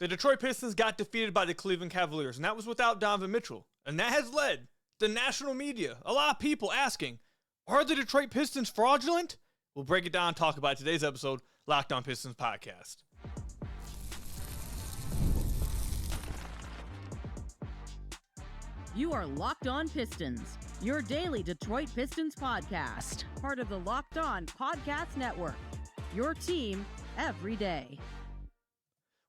The Detroit Pistons got defeated by the Cleveland Cavaliers, and that was without Donovan Mitchell. And that has led the national media, a lot of people asking, are the Detroit Pistons fraudulent? We'll break it down and talk about it today's episode, Locked On Pistons Podcast. You are Locked On Pistons, your daily Detroit Pistons podcast, part of the Locked On Podcast Network, your team every day.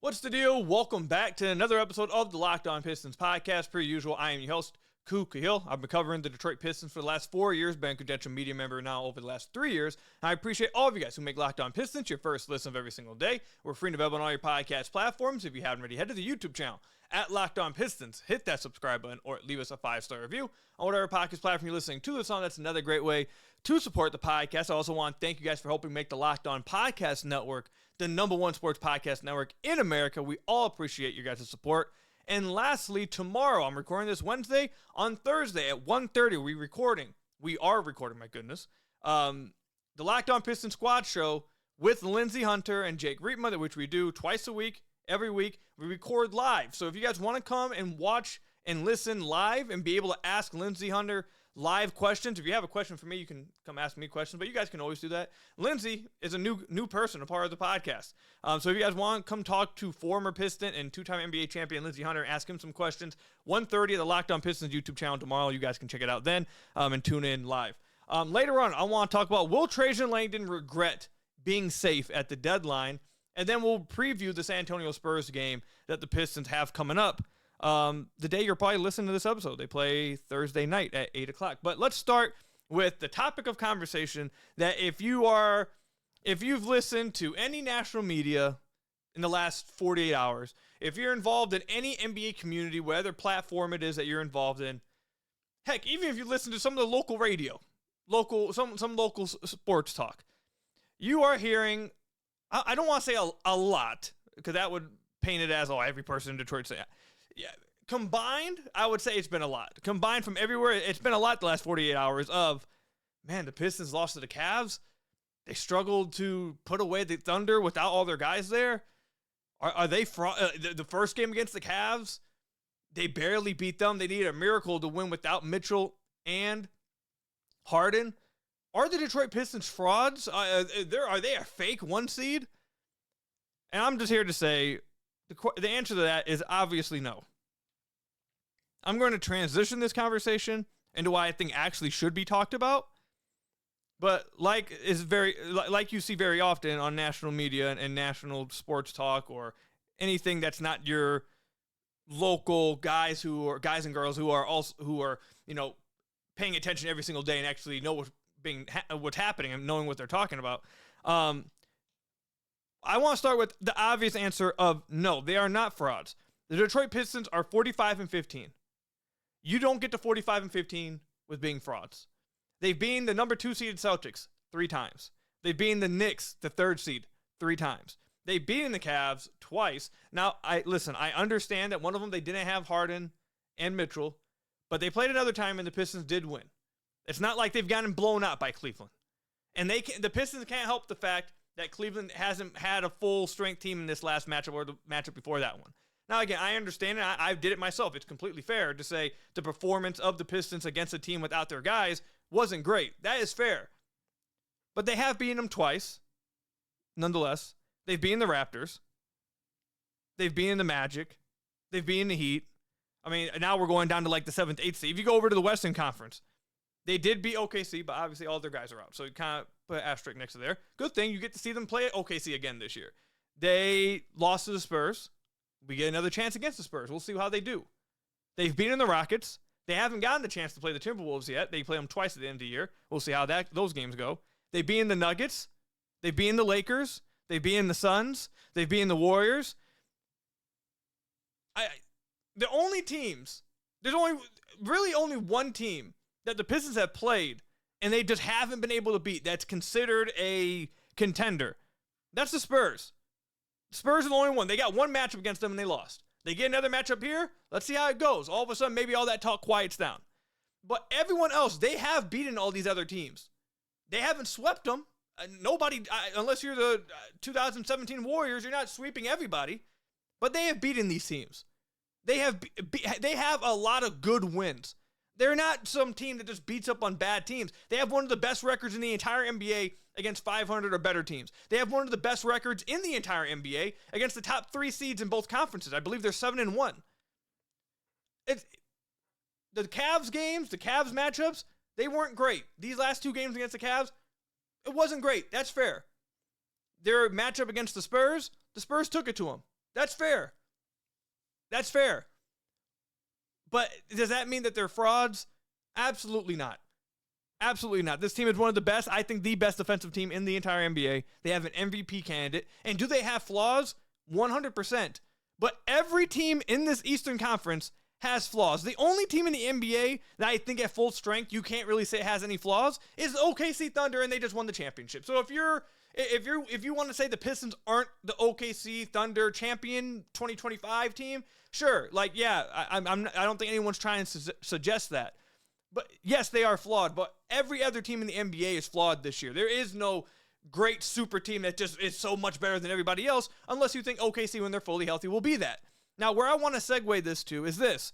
What's the deal? Welcome back to another episode of the Locked On Pistons podcast. Per usual, I am your host, Khahil. I've been covering the Detroit Pistons for the last 4 years, been a credential media member now over the last 3 years. And I appreciate all of you guys who make Locked On Pistons your first listen of every single day. We're free and available on all your podcast platforms. If you haven't already, head to the YouTube channel at Locked On Pistons. Hit that subscribe button or leave us a 5-star review on whatever podcast platform you're listening to this on. That's another great way to support the podcast. I also want to thank you guys for helping make the Locked On Podcast Network the #1 sports podcast network in America. We all appreciate your guys' support. And lastly, tomorrow, I'm recording this Wednesday. On Thursday at 1:30, we are recording, my goodness, the Locked On Pistons Squad show with Lindsey Hunter and Jake Riepma, which we do twice a week, every week. We record live. So if you guys want to come and watch and listen live and be able to ask Lindsey Hunter live questions, if you have a question for me, you can come ask me questions, but you guys can always do that. Lindsey is a new person, a part of the podcast. So if you guys want, come talk to former Piston and two-time NBA champion Lindsey Hunter, ask him some questions. 1:30 at the Locked On Pistons YouTube channel tomorrow. You guys can check it out then and tune in live. Later on, I want to talk about, will Trajan Langdon regret being safe at the deadline? And then we'll preview the San Antonio Spurs game that the Pistons have coming up. The day you're probably listening to this episode. They play Thursday night at 8 o'clock. But let's start with the topic of conversation that if you've listened to any national media in the last 48 hours, if you're involved in any NBA community, whatever platform it is that you're involved in, heck, even if you listen to some of the local radio, some local sports talk, you are hearing, I don't want to say a lot, because that would paint it as, every person in Detroit say that. Yeah, combined, I would say it's been a lot. Combined from everywhere, it's been a lot the last 48 hours of, man, the Pistons lost to the Cavs. They struggled to put away the Thunder without all their guys there. Are they the first game against the Cavs? They barely beat them. They needed a miracle to win without Mitchell and Harden. Are the Detroit Pistons frauds? Are they a fake 1 seed? And I'm just here to say, the answer to that is obviously no. I'm going to transition this conversation into why I think actually should be talked about. But like you see very often on national media and national sports talk or anything that's not your local guys and girls who are paying attention every single day and actually know what's happening and knowing what they're talking about. I want to start with the obvious answer of no, they are not frauds. The Detroit Pistons are 45-15. You don't get to 45-15 with being frauds. They've been the number 2 seeded Celtics 3 times. They've been the Knicks, the 3rd seed, 3 times. They've beaten the Cavs twice. Now, I understand that one of them they didn't have Harden and Mitchell, but they played another time and the Pistons did win. It's not like they've gotten blown out by Cleveland. And the Pistons can't help the fact that Cleveland hasn't had a full-strength team in this last matchup or the matchup before that one. Now, again, I understand it. I did it myself. It's completely fair to say the performance of the Pistons against a team without their guys wasn't great. That is fair. But they have beaten them twice, nonetheless. They've beaten the Raptors. They've beaten the Magic. They've beaten the Heat. I mean, now we're going down to like the 7th, 8th seed. If you go over to the Western Conference, they did beat OKC, but obviously all their guys are out. So you kind of put an asterisk next to there. Good thing you get to see them play at OKC again this year. They lost to the Spurs. We get another chance against the Spurs. We'll see how they do. They've beaten the Rockets. They haven't gotten the chance to play the Timberwolves yet. They play them twice at the end of the year. We'll see how those games go. They've beaten the Nuggets. They've beaten the Lakers. They've beaten the Suns. They've beaten the Warriors. The only teams, there's only one team that the Pistons have played and they just haven't been able to beat that's considered a contender. That's the Spurs. Spurs are the only one. They got one matchup against them and they lost. They get another matchup here. Let's see how it goes. All of a sudden, maybe all that talk quiets down. But everyone else, they have beaten all these other teams. They haven't swept them. Nobody, unless you're the 2017 Warriors, you're not sweeping everybody. but they have beaten these teams. They have a lot of good wins. They're not some team that just beats up on bad teams. They have one of the best records in the entire NBA against 500 or better teams. They have one of the best records in the entire NBA against the top 3 seeds in both conferences. I believe they're 7-1. The Cavs games, the Cavs matchups, they weren't great. These last 2 games against the Cavs, it wasn't great. That's fair. Their matchup against the Spurs took it to them. That's fair. That's fair. But does that mean that they're frauds? Absolutely not. Absolutely not. This team is one of the best, I think the best defensive team in the entire NBA. They have an MVP candidate. And do they have flaws? 100%. But every team in this Eastern Conference has flaws. The only team in the NBA that I think at full strength you can't really say has any flaws is the OKC Thunder, and they just won the championship. So if you want to say the Pistons aren't the OKC Thunder champion 2025 team, sure. Like, yeah, I don't think anyone's trying to suggest that. But yes, they are flawed. But every other team in the NBA is flawed this year. There is no great super team that just is so much better than everybody else, unless you think OKC, when they're fully healthy, will be that. Now, where I want to segue this to is this.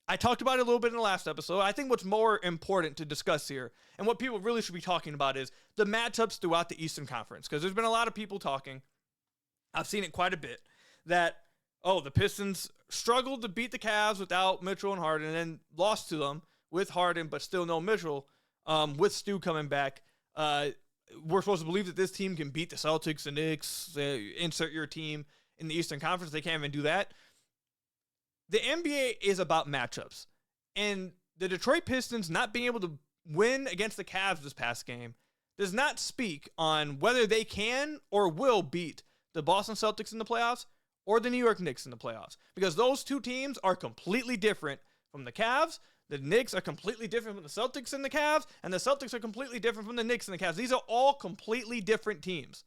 I talked about it a little bit in the last episode. I think what's more important to discuss here, and what people really should be talking about, is the matchups throughout the Eastern Conference. Because there's been a lot of people talking, I've seen it quite a bit, that, the Pistons struggled to beat the Cavs without Mitchell and Harden, and then lost to them with Harden, but still no Mitchell, with Stu coming back. We're supposed to believe that this team can beat the Celtics and Knicks, insert your team in the Eastern Conference. They can't even do that. The NBA is about matchups, and the Detroit Pistons not being able to win against the Cavs this past game does not speak on whether they can or will beat the Boston Celtics in the playoffs or the New York Knicks in the playoffs, because those 2 teams are completely different from the Cavs. The Knicks are completely different from the Celtics and the Cavs, and the Celtics are completely different from the Knicks and the Cavs. These are all completely different teams.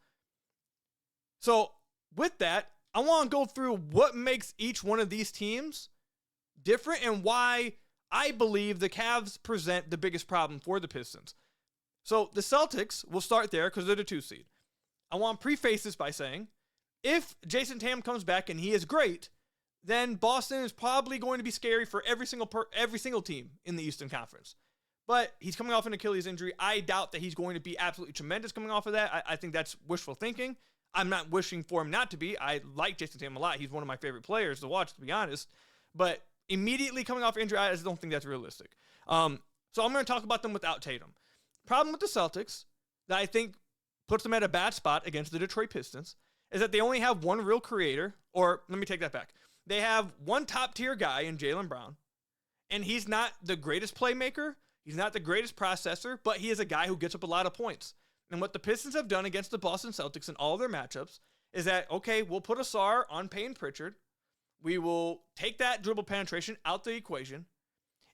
So with that, I want to go through what makes each one of these teams different and why I believe the Cavs present the biggest problem for the Pistons. So the Celtics, we'll start there because they're the 2 seed. I want to preface this by saying, if Jason Tatum comes back and he is great, then Boston is probably going to be scary for every single team in the Eastern Conference. But he's coming off an Achilles injury. I doubt that he's going to be absolutely tremendous coming off of that. I think that's wishful thinking. I'm not wishing for him not to be. I like Jason Tatum a lot. He's one of my favorite players to watch, to be honest. But immediately coming off injury, I just don't think that's realistic. So I'm going to talk about them without Tatum. Problem with the Celtics that I think puts them at a bad spot against the Detroit Pistons is that they only have one real creator, or let me take that back. They have one top-tier guy in Jaylen Brown, and he's not the greatest playmaker. He's not the greatest processor, but he is a guy who gets up a lot of points. And what the Pistons have done against the Boston Celtics in all of their matchups is that, okay, we'll put Asar on Payne Pritchard. We will take that dribble penetration out the equation.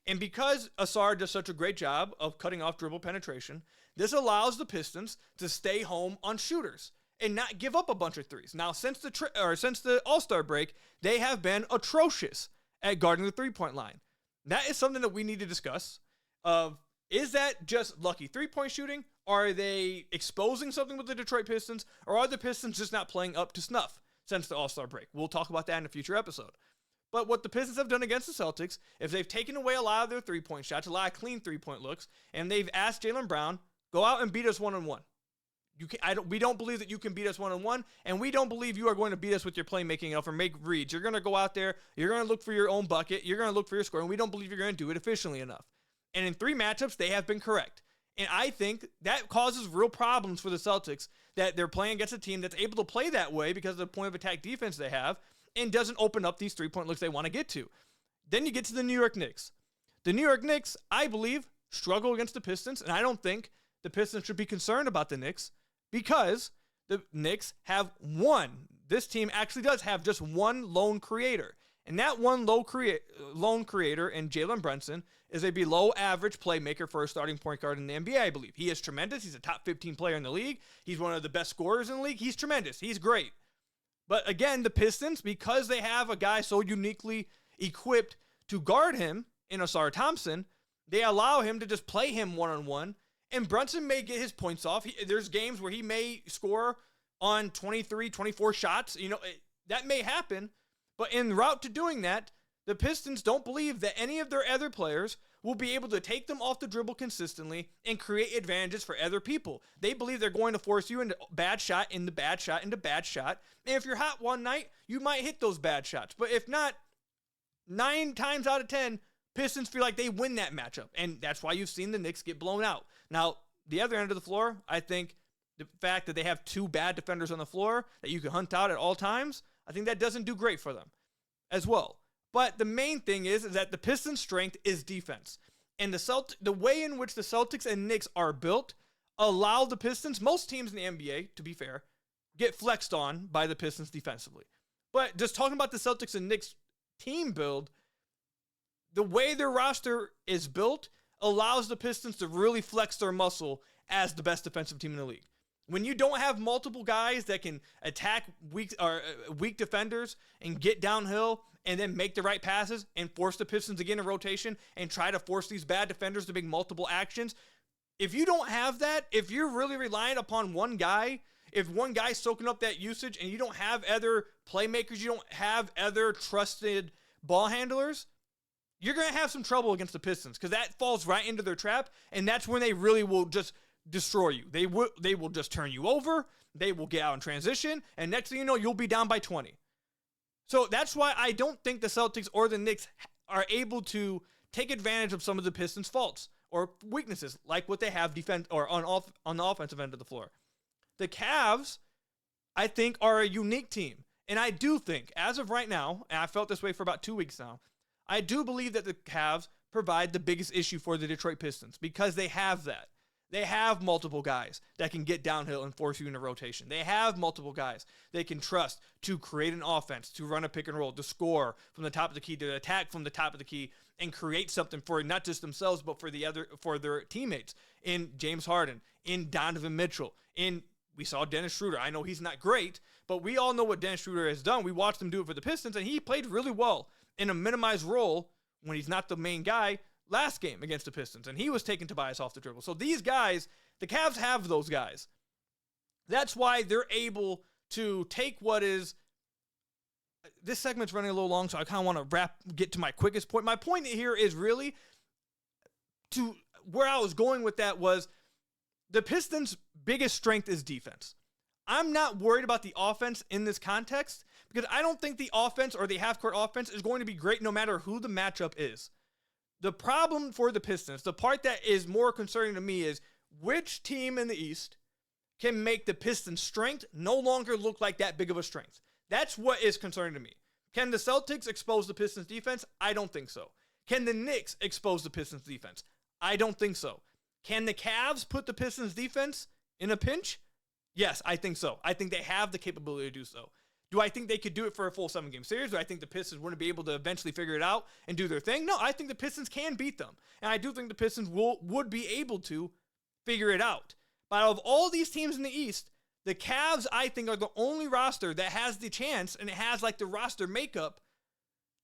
And because Asar does such a great job of cutting off dribble penetration, this allows the Pistons to stay home on shooters and not give up a bunch of threes. Now, since the All-Star break, they have been atrocious at guarding the three-point line. That is something that we need to discuss. Is that just lucky three-point shooting? Are they exposing something with the Detroit Pistons? Or are the Pistons just not playing up to snuff since the All-Star break? We'll talk about that in a future episode. But what the Pistons have done against the Celtics is they've taken away a lot of their three-point shots, a lot of clean three-point looks, and they've asked Jaylen Brown, go out and beat us one-on-one. We don't believe that you can beat us one-on-one, and we don't believe you are going to beat us with your playmaking enough or make reads. You're going to go out there, you're going to look for your own bucket, you're going to look for your score, and we don't believe you're going to do it efficiently enough. And in 3 matchups, they have been correct. And I think that causes real problems for the Celtics, that they're playing against a team that's able to play that way because of the point of attack defense they have, and doesn't open up these three-point looks they want to get to. Then you get to the New York Knicks. The New York Knicks, I believe, struggle against the Pistons, and I don't think the Pistons should be concerned about the Knicks because the Knicks have one. This team actually does have just one lone creator, and that one lone creator in Jalen Brunson is a below-average playmaker for a starting point guard in the NBA, I believe. He is tremendous. He's a top 15 player in the league. He's one of the best scorers in the league. He's tremendous. He's great. But again, the Pistons, because they have a guy so uniquely equipped to guard him in Asar Thompson, they allow him to just play him one-on-one, and Brunson may get his points off. There's games where he may score on 23, 24 shots. That may happen, But en route to doing that, the Pistons don't believe that any of their other players will be able to take them off the dribble consistently and create advantages for other people. They believe they're going to force you into bad shot, into bad shot, into bad shot. And if you're hot one night, you might hit those bad shots. But if not, 9 times out of 10, Pistons feel like they win that matchup. And that's why you've seen the Knicks get blown out. Now, the other end of the floor, I think the fact that they have 2 bad defenders on the floor that you can hunt out at all times, I think that doesn't do great for them as well. But the main thing is that the Pistons' strength is defense. And the way in which the Celtics and Knicks are built allow the Pistons, most teams in the NBA, to be fair, get flexed on by the Pistons defensively. But just talking about the Celtics and Knicks team build, the way their roster is built allows the Pistons to really flex their muscle as the best defensive team in the league. When you don't have multiple guys that can attack weak defenders and get downhill and then make the right passes and force the Pistons to get in rotation and try to force these bad defenders to make multiple actions, if you don't have that, if you're really relying upon one guy, if one guy's soaking up that usage and you don't have other playmakers, you don't have other trusted ball handlers, you're going to have some trouble against the Pistons because that falls right into their trap, and that's when they really will just destroy you. They will just turn you over. They will get out in transition, and next thing you know, you'll be down by 20. So that's why I don't think the Celtics or the Knicks are able to take advantage of some of the Pistons' faults or weaknesses, like what they have defense or on the offensive end of the floor. The Cavs, I think, are a unique team, and I do think, as of right now, and I felt this way for about 2 weeks now, I do believe that the Cavs provide the biggest issue for the Detroit Pistons because they have that. They have multiple guys that can get downhill and force you into rotation. They have multiple guys they can trust to create an offense, to run a pick and roll, to score from the top of the key, to attack from the top of the key, and create something for not just themselves, but for their teammates. In James Harden, in Donovan Mitchell, we saw Dennis Schroeder. I know he's not great, but we all know what Dennis Schroeder has done. We watched him do it for the Pistons, and he played really well in a minimized role when he's not the main guy last game against the Pistons, and he was taking Tobias off the dribble. So these guys, the Cavs have those guys. That's why they're able to take what is... This segment's running a little long, so I kind of want to get to my quickest point. My point here is really to where I was going with that was the Pistons' biggest strength is defense. I'm not worried about the offense in this context because I don't think the offense or the half-court offense is going to be great no matter who the matchup is. The problem for the Pistons, the part that is more concerning to me is which team in the East can make the Pistons' strength no longer look like that big of a strength. That's what is concerning to me. Can the Celtics expose the Pistons' defense? I don't think so. Can the Knicks expose the Pistons' defense? I don't think so. Can the Cavs put the Pistons' defense in a pinch? Yes, I think so. I think they have the capability to do so. Do I think they could do it for a full 7-game series? Do I think the Pistons wouldn't be able to eventually figure it out and do their thing? No, I think the Pistons can beat them. And I do think the Pistons would be able to figure it out. But out of all these teams in the East, the Cavs, I think, are the only roster that has the chance, and it has like the roster makeup,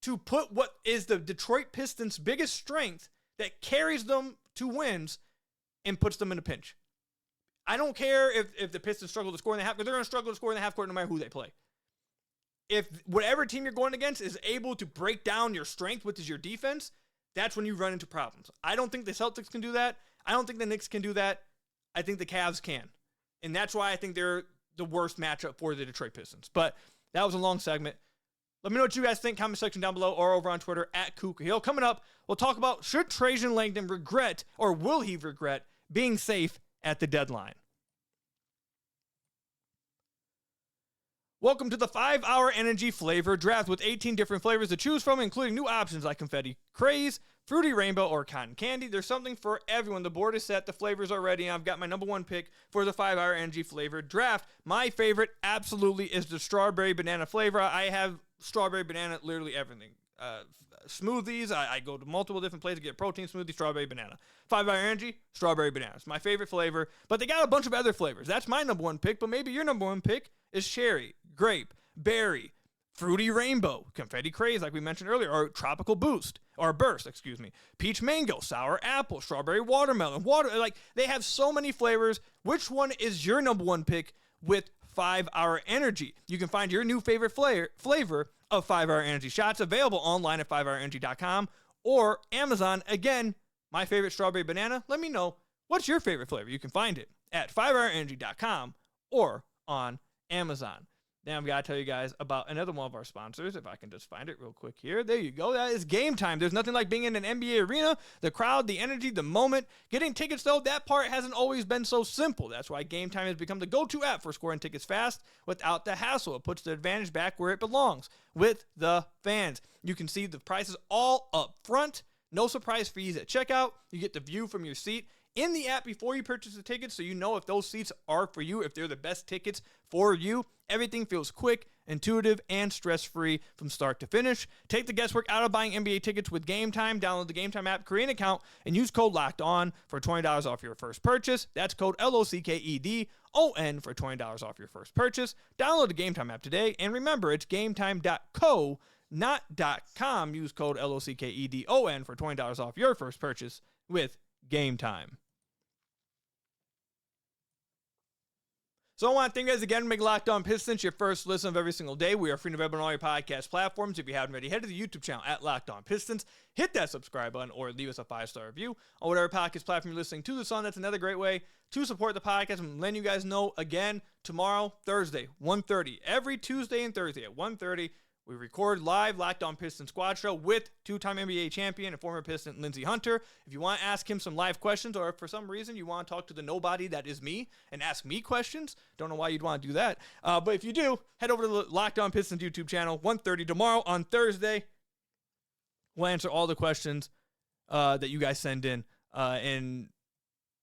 to put what is the Detroit Pistons' biggest strength that carries them to wins and puts them in a pinch. I don't care if the Pistons struggle to score in the half, because they're going to struggle to score in the half court no matter who they play. If whatever team you're going against is able to break down your strength, which is your defense, that's when you run into problems. I don't think the Celtics can do that. I don't think the Knicks can do that. I think the Cavs can. And that's why I think they're the worst matchup for the Detroit Pistons. But that was a long segment. Let me know what you guys think. Comment section down below or over on Twitter at Khahil. Coming up, we'll talk about should Trajan Langdon regret, or will he regret, being safe at the deadline. Welcome to the 5-hour energy flavor draft with 18 different flavors to choose from, including new options like confetti craze, fruity rainbow, or cotton candy. There's something for everyone. The board is set. The flavors are ready. And I've got my number one pick for the 5-hour energy flavor draft. My favorite absolutely is the strawberry banana flavor. I have strawberry banana, literally everything. Smoothies, I go to multiple different places to get protein smoothie, strawberry banana. 5-hour energy, strawberry banana. It's my favorite flavor, but they got a bunch of other flavors. That's my number one pick, but maybe your number one pick is cherry, grape, berry, fruity rainbow, confetti craze, like we mentioned earlier, or tropical burst, peach mango, sour apple, strawberry watermelon, like they have so many flavors. Which one is your number one pick with 5-Hour Energy. You can find your new favorite flavor of 5-Hour Energy shots available online at 5hourenergy.com or Amazon. Again, my favorite strawberry banana. Let me know, what's your favorite flavor? You can find it at 5hourenergy.com or on Amazon. Now I've got to tell you guys about another one of our sponsors, if I can just find it real quick here. There you go. That is Game Time. There's nothing like being in an NBA arena, the crowd, the energy, the moment. Getting tickets, though, that part hasn't always been so simple. That's why Game Time has become the go-to app for scoring tickets fast without the hassle. It puts the advantage back where it belongs, with the fans. You can see the prices all up front. No surprise fees at checkout. You get the view from your seat in the app before you purchase the tickets, so you know if those seats are for you, if they're the best tickets for you. Everything feels quick, intuitive, and stress-free from start to finish. Take the guesswork out of buying NBA tickets with Game Time. Download the Game Time app, create an account, and use code LOCKEDON for $20 off your first purchase. That's code LOCKEDON for $20 off your first purchase. Download the Game Time app today, and remember, it's gametime.co, not .com. Use code LOCKEDON for $20 off your first purchase with Game Time. So I want to thank you guys again for making Locked On Pistons your first listen of every single day. We are free and available on all your podcast platforms. If you haven't already, head to the YouTube channel at Locked On Pistons. Hit that subscribe button or leave us a 5-star review on whatever podcast platform you're listening to this on. That's another great way to support the podcast. I'm letting you guys know again, tomorrow, Thursday, 1:30. Every Tuesday and Thursday at 1:30, we record live Locked On Pistons Squad Show with two-time NBA champion and former Piston Lindsey Hunter. If you want to ask him some live questions, or if for some reason you want to talk to the nobody that is me and ask me questions, don't know why you'd want to do that. But if you do, head over to the Locked On Pistons YouTube channel, 1:30 tomorrow on Thursday. We'll answer all the questions that you guys send in. And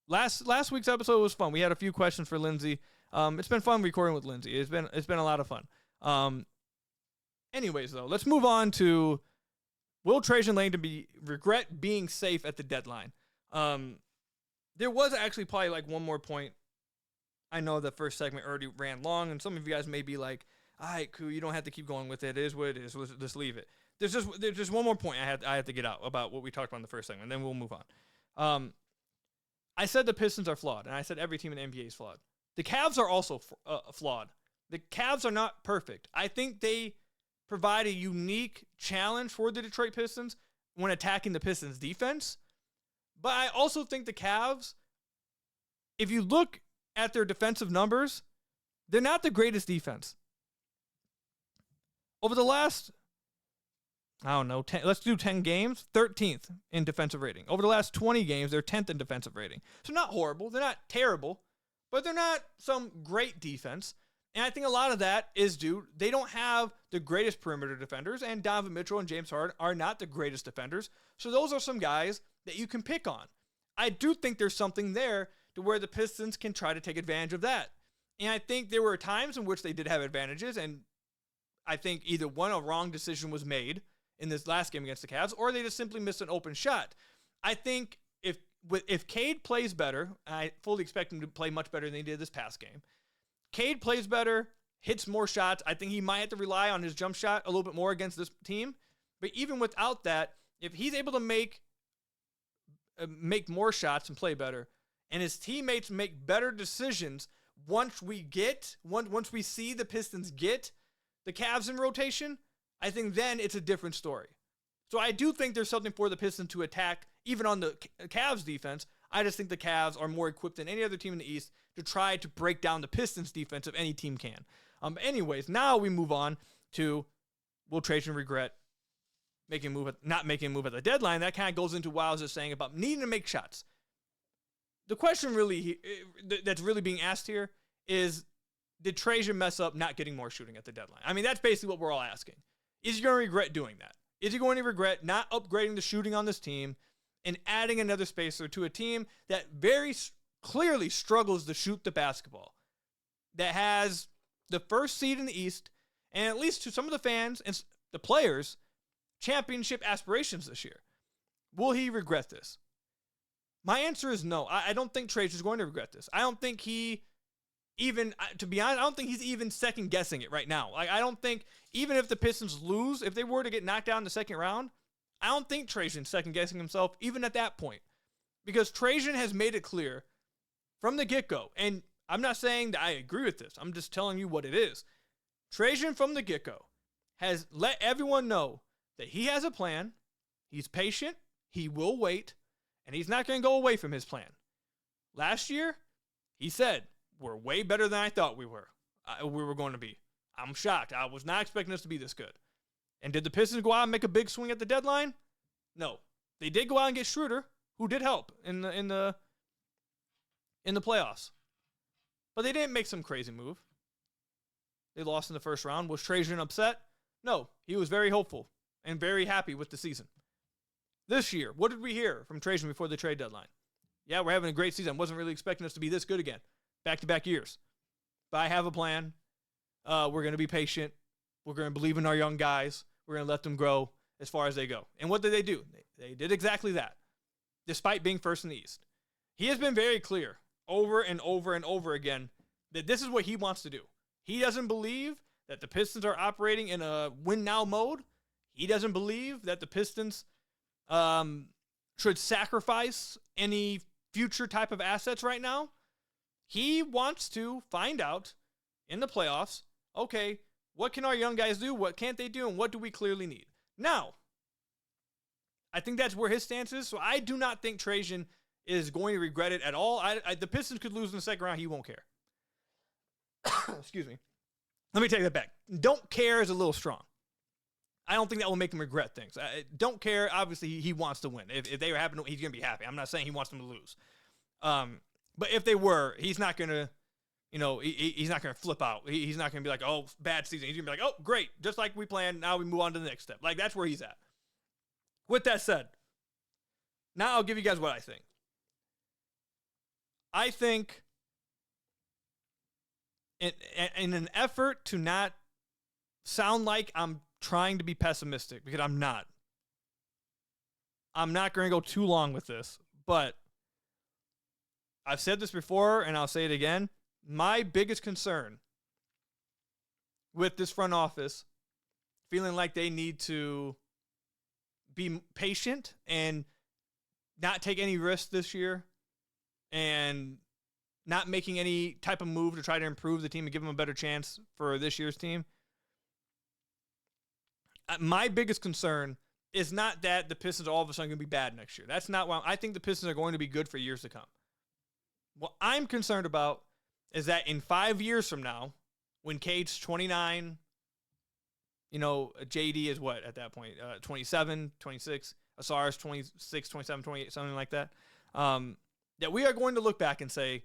last week's episode was fun. We had a few questions for Lindsey. It's been fun recording with Lindsey. It's been a lot of fun. Anyways, though, let's move on to, will Trajan Langdon regret being safe at the deadline? There was actually probably like one more point. I know the first segment already ran long, and some of you guys may be like, all right, cool, you don't have to keep going with it. It is what it is. Let's just leave it. There's just one more point I have to get out about what we talked about in the first segment, and then we'll move on. I said the Pistons are flawed, and I said every team in the NBA is flawed. The Cavs are also flawed. The Cavs are not perfect. I think they provide a unique challenge for the Detroit Pistons when attacking the Pistons defense. But I also think the Cavs, if you look at their defensive numbers, they're not the greatest defense. Over the last, let's do 10 games, 13th in defensive rating. Over the last 20 games, they're 10th in defensive rating. So not horrible, they're not terrible, but they're not some great defense. And I think a lot of that is due, they don't have the greatest perimeter defenders, and Donovan Mitchell and James Harden are not the greatest defenders. So those are some guys that you can pick on. I do think there's something there to where the Pistons can try to take advantage of that. And I think there were times in which they did have advantages, and I think either one, a wrong decision was made in this last game against the Cavs, or they just simply missed an open shot. I think if Cade plays better, I fully expect him to play much better than he did this past game. Cade plays better, hits more shots. I think he might have to rely on his jump shot a little bit more against this team. But even without that, if he's able to make more shots and play better, and his teammates make better decisions once we see the Pistons get the Cavs in rotation, I think then it's a different story. So I do think there's something for the Pistons to attack, even on the Cavs defense. I just think the Cavs are more equipped than any other team in the East to try to break down the Pistons defense if any team can. Anyways, now we move on to, will Trajan regret not making a move at the deadline? That kind of goes into what I was just saying about needing to make shots. The question really that's really being asked here is, did Trajan mess up not getting more shooting at the deadline? I mean, that's basically what we're all asking. Is he going to regret doing that? Is he going to regret not upgrading the shooting on this team and adding another spacer to a team that very clearly struggles to shoot the basketball, that has the first seed in the East, and at least to some of the fans and the players, championship aspirations this year? Will he regret this? My answer is no. I don't think Trajan is going to regret this. I don't think he even, to be honest, I don't think he's even second guessing it right now. Like, I don't think, even if the Pistons lose, if they were to get knocked out in the second round, I don't think Trajan's second guessing himself even at that point, because Trajan has made it clear from the get-go, and I'm not saying that I agree with this. I'm just telling you what it is. Trajan from the get-go has let everyone know that he has a plan. He's patient. He will wait. And he's not going to go away from his plan. Last year, he said, we're way better than I thought we were going to be. I'm shocked. I was not expecting us to be this good. And did the Pistons go out and make a big swing at the deadline? No. They did go out and get Schroeder, who did help in the playoffs. But they didn't make some crazy move. They lost in the first round. Was Trajan upset? No. He was very hopeful and very happy with the season. This year, what did we hear from Trajan before the trade deadline? Yeah, we're having a great season. I wasn't really expecting us to be this good again. Back-to-back years. But I have a plan. We're going to be patient. We're going to believe in our young guys. We're going to let them grow as far as they go. And what did they do? They did exactly that, despite being first in the East. He has been very clear over and over and over again that this is what he wants to do. He doesn't believe that the Pistons are operating in a win-now mode. He doesn't believe that the Pistons should sacrifice any future type of assets right now. He wants to find out in the playoffs, okay, what can our young guys do? What can't they do? And what do we clearly need? Now, I think that's where his stance is. So I do not think Trajan is going to regret it at all. The Pistons could lose in the second round. He won't care. Excuse me. Let me take that back. Don't care is a little strong. I don't think that will make him regret things. Don't care. Obviously, he wants to win. If they were happy, he's going to be happy. I'm not saying he wants them to lose. But if they were, he's not going to, he's not going to flip out. He's not going to be like, oh, bad season. He's going to be like, oh, great. Just like we planned. Now we move on to the next step. Like, that's where he's at. With that said, now I'll give you guys what I think. I think in an effort to not sound like I'm trying to be pessimistic, because I'm not. I'm not going to go too long with this, but I've said this before and I'll say it again. My biggest concern with this front office feeling like they need to be patient and not take any risks this year and not making any type of move to try to improve the team and give them a better chance for this year's team. My biggest concern is not that the Pistons are all of a sudden going to be bad next year. That's not why I think the Pistons are going to be good for years to come. What I'm concerned about is that in 5 years from now, when Cade's 29, JD is what at that point? 27, 26, Asar's 26, 27, 28, something like that. That we are going to look back and say,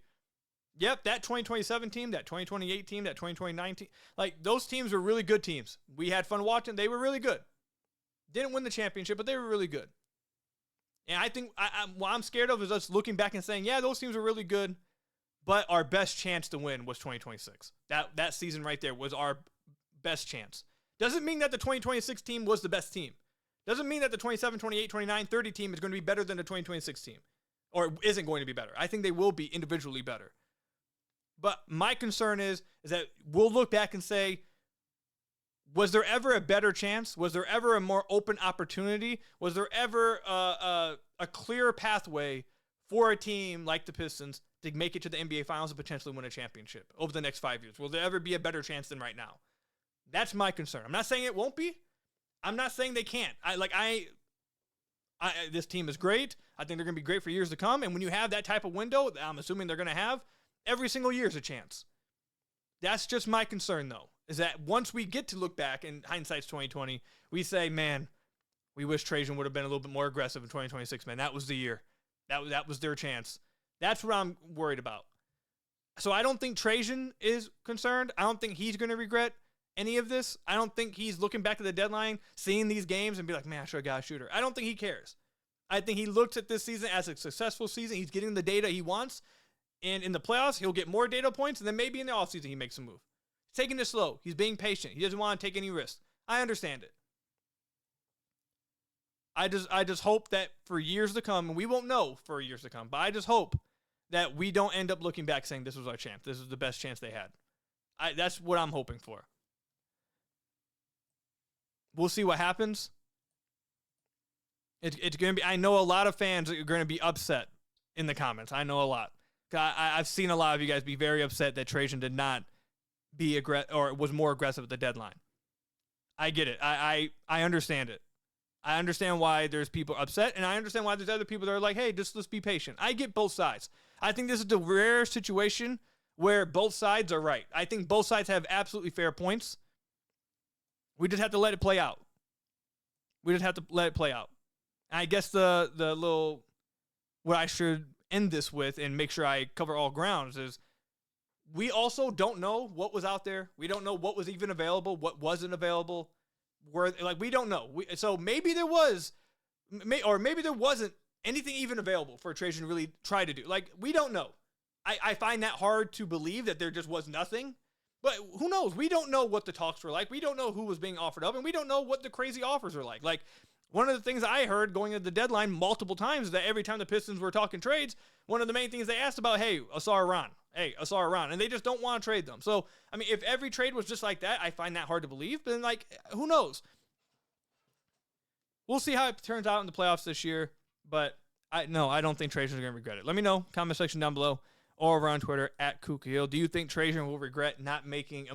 yep, that 2027 team, that 2028 team, that 2029 team, like those teams were really good teams. We had fun watching. They were really good. Didn't win the championship, but they were really good. And I think what I'm scared of is us looking back and saying, yeah, those teams were really good, but our best chance to win was 2026. That season right there was our best chance. Doesn't mean that the 2026 team was the best team. Doesn't mean that the 27, 28, 29, 30 team is going to be better than the 2026 team or isn't going to be better. I think they will be individually better. But my concern is that we'll look back and say, was there ever a better chance? Was there ever a more open opportunity? Was there ever a clearer pathway for a team like the Pistons to make it to the NBA Finals and potentially win a championship over the next 5 years? Will there ever be a better chance than right now? That's my concern. I'm not saying it won't be. I'm not saying they can't. This team is great. I think they're going to be great for years to come. And when you have that type of window, I'm assuming they're going to have, every single year is a chance. That's just my concern, though, is that once we get to look back, and hindsight's 2020, we say, man, we wish Trajan would have been a little bit more aggressive in 2026, man. That was the year. That was their chance. That's what I'm worried about. So I don't think Trajan is concerned. I don't think he's going to regret any of this. I don't think he's looking back at the deadline, seeing these games, and be like, man, I should have got a shooter. I don't think he cares. I think he looks at this season as a successful season. He's getting the data he wants. And in the playoffs, he'll get more data points, and then maybe in the offseason he makes a move. He's taking it slow. He's being patient. He doesn't want to take any risks. I understand it. I just hope that for years to come, and we won't know for years to come, but I just hope that we don't end up looking back saying this was our chance. This was the best chance they had. That's what I'm hoping for. We'll see what happens. It's going to be, I know a lot of fans are going to be upset in the comments. I know a lot. I've seen a lot of you guys be very upset that Trajan did not be or was more aggressive at the deadline. I get it. I understand it. I understand why there's people upset, and I understand why there's other people that are like, hey, just let's be patient. I get both sides. I think this is the rare situation where both sides are right. I think both sides have absolutely fair points. We just have to let it play out. And I guess the little, what I should end this with and make sure I cover all grounds is we also don't know what was out there. We don't know what was even available, what wasn't available. We don't know. So maybe there was, or maybe there wasn't anything even available for Trajan to really try to do. We don't know. I find that hard to believe that there just was nothing. But who knows? We don't know what the talks were like. We don't know who was being offered up, and we don't know what the crazy offers are like. One of the things I heard going at the deadline multiple times is that every time the Pistons were talking trades, one of the main things they asked about, hey, Asar Iran. And they just don't want to trade them. So, I mean, if every trade was just like that, I find that hard to believe. But then, who knows? We'll see how it turns out in the playoffs this year. But I don't think Trajan's going to regret it. Let me know, comment section down below, or over on Twitter @Khahil. Do you think Trajan will regret not making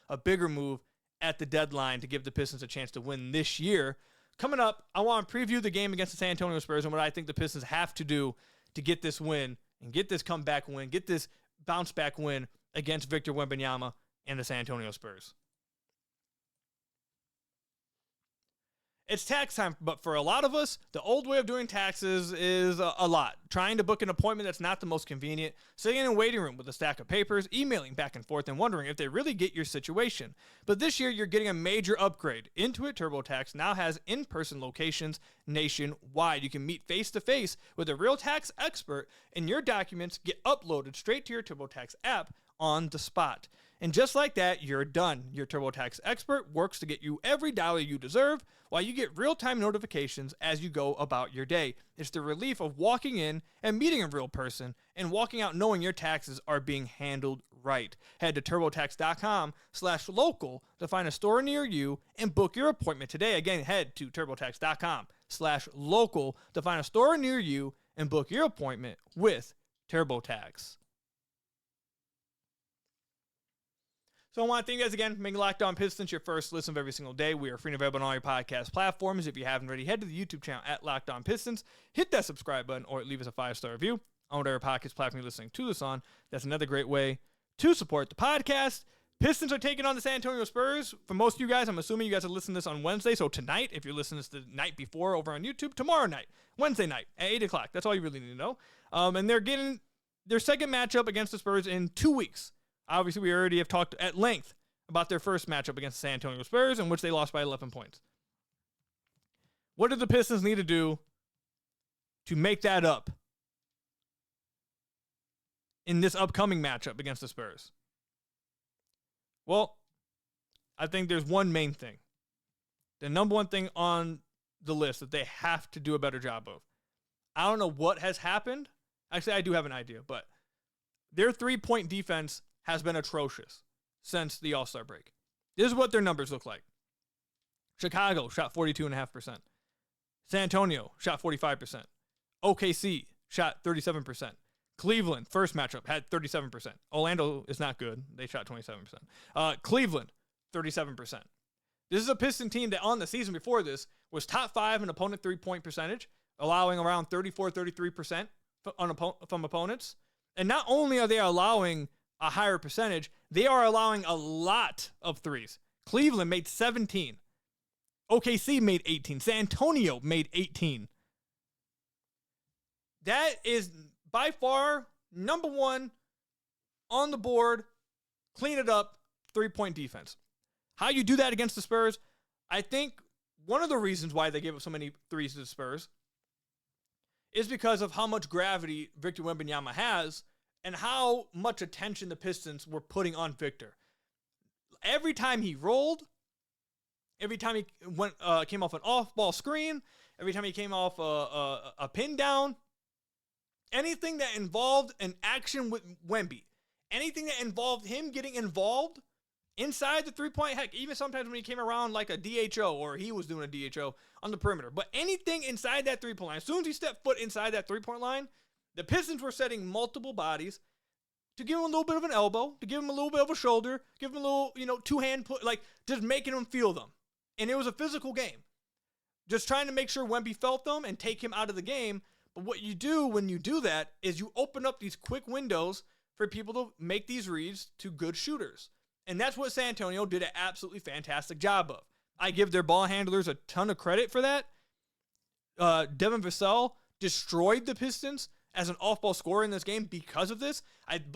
a bigger move at the deadline to give the Pistons a chance to win this year? Coming up, I want to preview the game against the San Antonio Spurs and what I think the Pistons have to do to get this win and get this comeback win, get this bounce back win against Victor Wembanyama and the San Antonio Spurs. It's tax time, but for a lot of us, the old way of doing taxes is a lot. Trying to book an appointment that's not the most convenient, sitting in a waiting room with a stack of papers, emailing back and forth, and wondering if they really get your situation. But this year, you're getting a major upgrade. Intuit TurboTax now has in-person locations nationwide. You can meet face-to-face with a real tax expert, and your documents get uploaded straight to your TurboTax app on the spot. And just like that, you're done. Your TurboTax expert works to get you every dollar you deserve while you get real-time notifications as you go about your day. It's the relief of walking in and meeting a real person and walking out knowing your taxes are being handled right. Head to TurboTax.com/local to find a store near you and book your appointment today. Again, head to TurboTax.com/local to find a store near you and book your appointment with TurboTax. So I want to thank you guys again for making Locked On Pistons your first listen of every single day. We are free and available on all your podcast platforms. If you haven't already, head to the YouTube channel @Locked On Pistons. Hit that subscribe button or leave us a 5-star review on whatever podcast platform you're listening to this on. That's another great way to support the podcast. Pistons are taking on the San Antonio Spurs. For most of you guys, I'm assuming you guys are listening to this on Wednesday. So tonight, if you're listening to this the night before over on YouTube, tomorrow night, Wednesday night at 8 o'clock. That's all you really need to know. And they're getting their second matchup against the Spurs in 2 weeks. Obviously, we already have talked at length about their first matchup against the San Antonio Spurs, in which they lost by 11 points. What do the Pistons need to do to make that up in this upcoming matchup against the Spurs? Well, I think there's one main thing. The number one thing on the list that they have to do a better job of. I don't know what has happened. Actually, I do have an idea, but their three-point defense has been atrocious since the All-Star break. This is what their numbers look like. Chicago shot 42.5%. San Antonio shot 45%. OKC shot 37%. Cleveland, first matchup, had 37%. Orlando is not good. They shot 27%. Cleveland, 37%. This is a Piston team that on the season before this was top 5 in opponent three-point percentage, allowing around 34-33% from opponents. And not only are they allowing a higher percentage, they are allowing a lot of threes. Cleveland made 17. OKC made 18. San Antonio made 18. That is by far number one on the board. Clean it up, three-point defense. How you do that against the Spurs, I think one of the reasons why they gave up so many threes to the Spurs is because of how much gravity Victor Wembanyama has and how much attention the Pistons were putting on Victor. Every time he rolled, every time he came off an off-ball screen, every time he came off a pin down, anything that involved an action with Wemby, anything that involved him getting involved inside the three-point, heck, even sometimes when he came around like a DHO or he was doing a DHO on the perimeter, but anything inside that three-point line, as soon as he stepped foot inside that three-point line, The Pistons were setting multiple bodies to give him a little bit of an elbow, to give him a little bit of a shoulder, give him a little, two-hand put, like just making him feel them. And it was a physical game. Just trying to make sure Wemby felt them and take him out of the game. But what you do when you do that is you open up these quick windows for people to make these reads to good shooters. And that's what San Antonio did an absolutely fantastic job of. I give their ball handlers a ton of credit for that. Devin Vassell destroyed the Pistons as an off-ball scorer in this game because of this.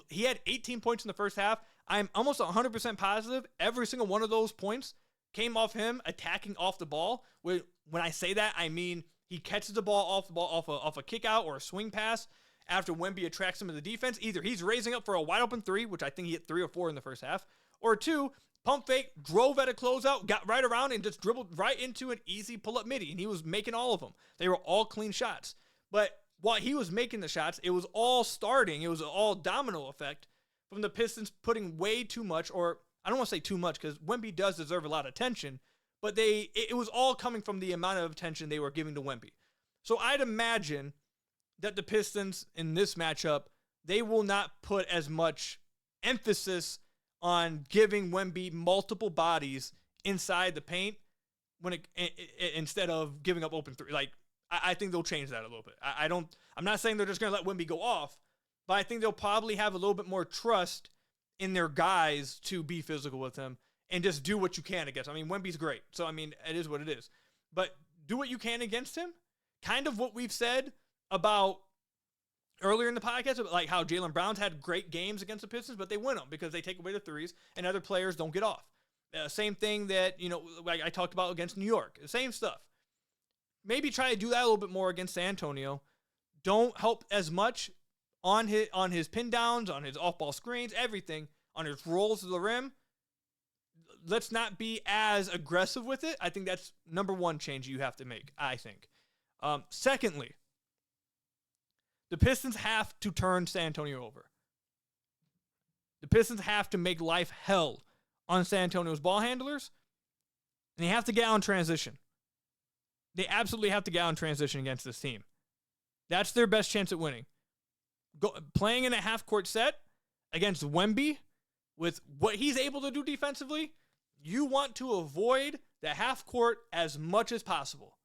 He had 18 points in the first half. I'm almost 100% positive every single one of those points came off him attacking off the ball. When I say that, I mean he catches the ball off a kick out or a swing pass after Wemby attracts him to the defense. Either he's raising up for a wide open three, which I think he hit 3 or 4 in the first half, or 2, pump fake, drove at a closeout, got right around and just dribbled right into an easy pull-up midi, and he was making all of them. They were all clean shots. But while he was making the shots, it was all domino effect from the Pistons putting way too much, or I don't want to say too much because Wemby does deserve a lot of attention, but it was all coming from the amount of attention they were giving to Wemby. So I'd imagine that the Pistons in this matchup, they will not put as much emphasis on giving Wemby multiple bodies inside the paint instead of giving up open three. Like, I think they'll change that a little bit. I'm not saying they're just going to let Wemby go off, but I think they'll probably have a little bit more trust in their guys to be physical with him and just do what you can against him. I mean, Wemby's great. So, I mean, it is what it is. But do what you can against him. Kind of what we've said about earlier in the podcast, like how Jaylen Brown's had great games against the Pistons, but they win them because they take away the threes and other players don't get off. Same thing that, like I talked about against New York. Same stuff. Maybe try to do that a little bit more against San Antonio. Don't help as much on his pin downs, on his off-ball screens, everything, on his rolls to the rim. Let's not be as aggressive with it. I think that's number one change you have to make, I think. Secondly, the Pistons have to turn San Antonio over. The Pistons have to make life hell on San Antonio's ball handlers, and they have to get on transition. They absolutely have to get on transition against this team. That's their best chance at winning. Playing in a half-court set against Wemby with what he's able to do defensively, you want to avoid the half-court as much as possible.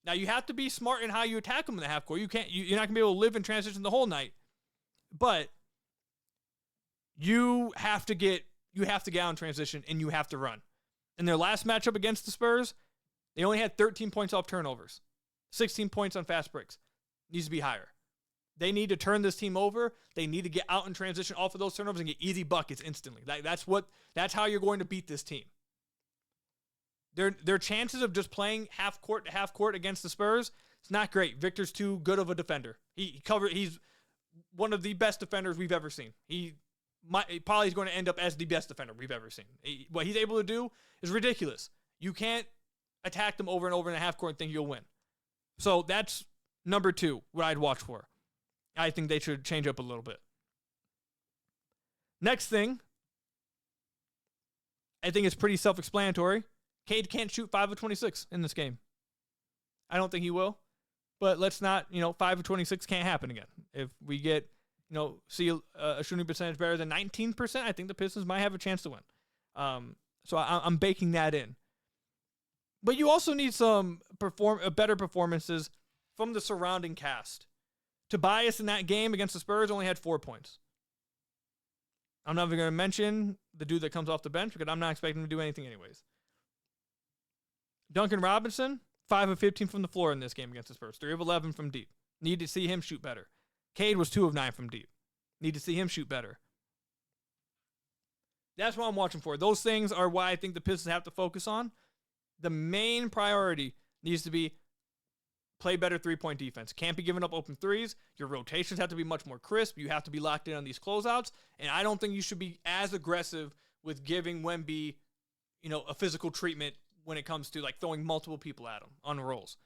Now, you have to be smart in how you attack him in the half-court. You're not going to be able to live in transition the whole night. But you have to get on transition, and you have to run. In their last matchup against the Spurs, they only had 13 points off turnovers, 16 points on fast breaks. Needs to be higher. They need to turn this team over. They need to get out in transition off of those turnovers and get easy buckets instantly. That's how you're going to beat this team. Their chances of just playing half court to half court against the Spurs, it's not great. Victor's too good of a defender. He's one of the best defenders we've ever seen. He probably is going to end up as the best defender we've ever seen. What he's able to do is ridiculous. You can't attack them over and over in a half court and think you'll win. So that's number 2, what I'd watch for. I think they should change up a little bit. Next thing, I think it's pretty self-explanatory. Cade can't shoot 5 of 26 in this game. I don't think he will. But let's not, 5 of 26 can't happen again. If we get, see a shooting percentage better than 19%, I think the Pistons might have a chance to win. So I'm baking that in. But you also need some better performances from the surrounding cast. Tobias in that game against the Spurs only had 4 points. I'm not even going to mention the dude that comes off the bench because I'm not expecting him to do anything anyways. Duncan Robinson, 5 of 15 from the floor in this game against the Spurs. 3 of 11 from deep. Need to see him shoot better. Cade was 2 of 9 from deep. Need to see him shoot better. That's what I'm watching for. Those things are why I think the Pistons have to focus on. The main priority needs to be play better three-point defense. Can't be giving up open threes. Your rotations have to be much more crisp. You have to be locked in on these closeouts. And I don't think you should be as aggressive with giving Wemby, a physical treatment when it comes to like throwing multiple people at him on rolls.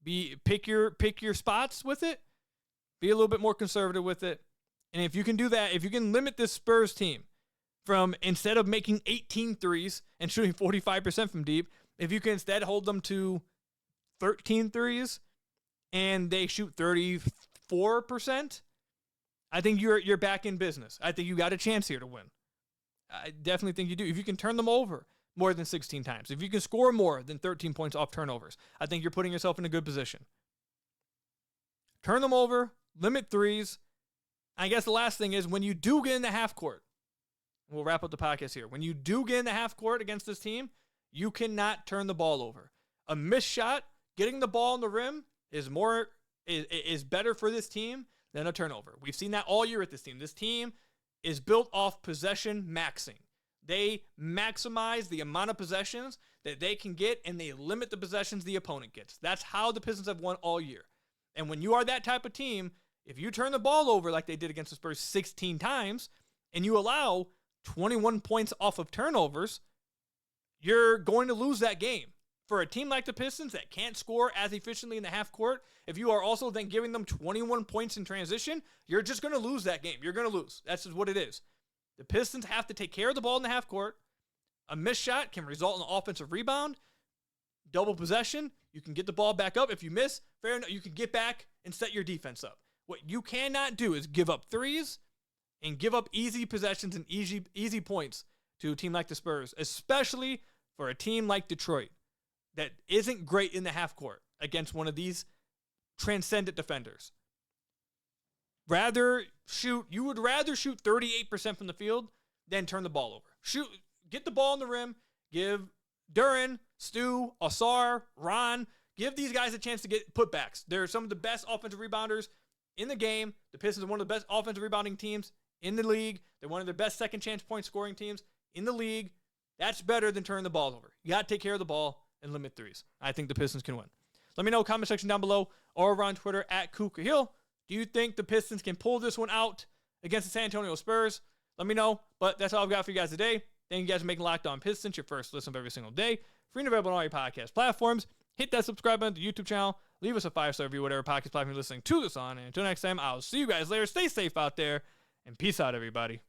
Pick your spots with it. Be a little bit more conservative with it. And if you can do that, if you can limit this Spurs team from instead of making 18 threes and shooting 45% from deep, if you can instead hold them to 13 threes and they shoot 30, 4%, I think you're back in business. I think you got a chance here to win. I definitely think you do. If you can turn them over more than 16 times, if you can score more than 13 points off turnovers, I think you're putting yourself in a good position. Turn them over, limit threes. I guess the last thing is when you do get in the half court, we'll wrap up the podcast here. When you do get in the half court against this team, you cannot turn the ball over. A missed shot, getting the ball on the rim is better for this team than a turnover. We've seen that all year with this team. This team is built off possession maxing. They maximize the amount of possessions that they can get, and they limit the possessions the opponent gets. That's how the Pistons have won all year. And when you are that type of team, if you turn the ball over like they did against the Spurs 16 times, and you allow 21 points off of turnovers, you're going to lose that game. For a team like the Pistons that can't score as efficiently in the half court, if you are also then giving them 21 points in transition, you're just going to lose that game. You're going to lose. That's just what it is. The Pistons have to take care of the ball in the half court. A missed shot can result in an offensive rebound. Double possession, you can get the ball back up. If you miss, fair enough, you can get back and set your defense up. What you cannot do is give up threes and give up easy possessions and easy points to a team like the Spurs, especially for a team like Detroit that isn't great in the half court against one of these transcendent defenders. You would rather shoot 38% from the field than turn the ball over. Get the ball in the rim, give Duren, Stu, Ausar, Ron, give these guys a chance to get putbacks. They're some of the best offensive rebounders in the game. The Pistons are one of the best offensive rebounding teams in the league. They're one of the best second chance point scoring teams in the league. That's better than turning the ball over. You got to take care of the ball and limit threes. I think the Pistons can win. Let me know, comment section down below or over on Twitter at Khahil. Do you think the Pistons can pull this one out against the San Antonio Spurs? Let me know. But that's all I've got for you guys today. Thank you guys for making Locked On Pistons your first listen of every single day. Free and available on all your podcast platforms. Hit that subscribe button to the YouTube channel. Leave us a 5-star review, whatever podcast platform you're listening to this on. And until next time, I'll see you guys later. Stay safe out there. And peace out, everybody.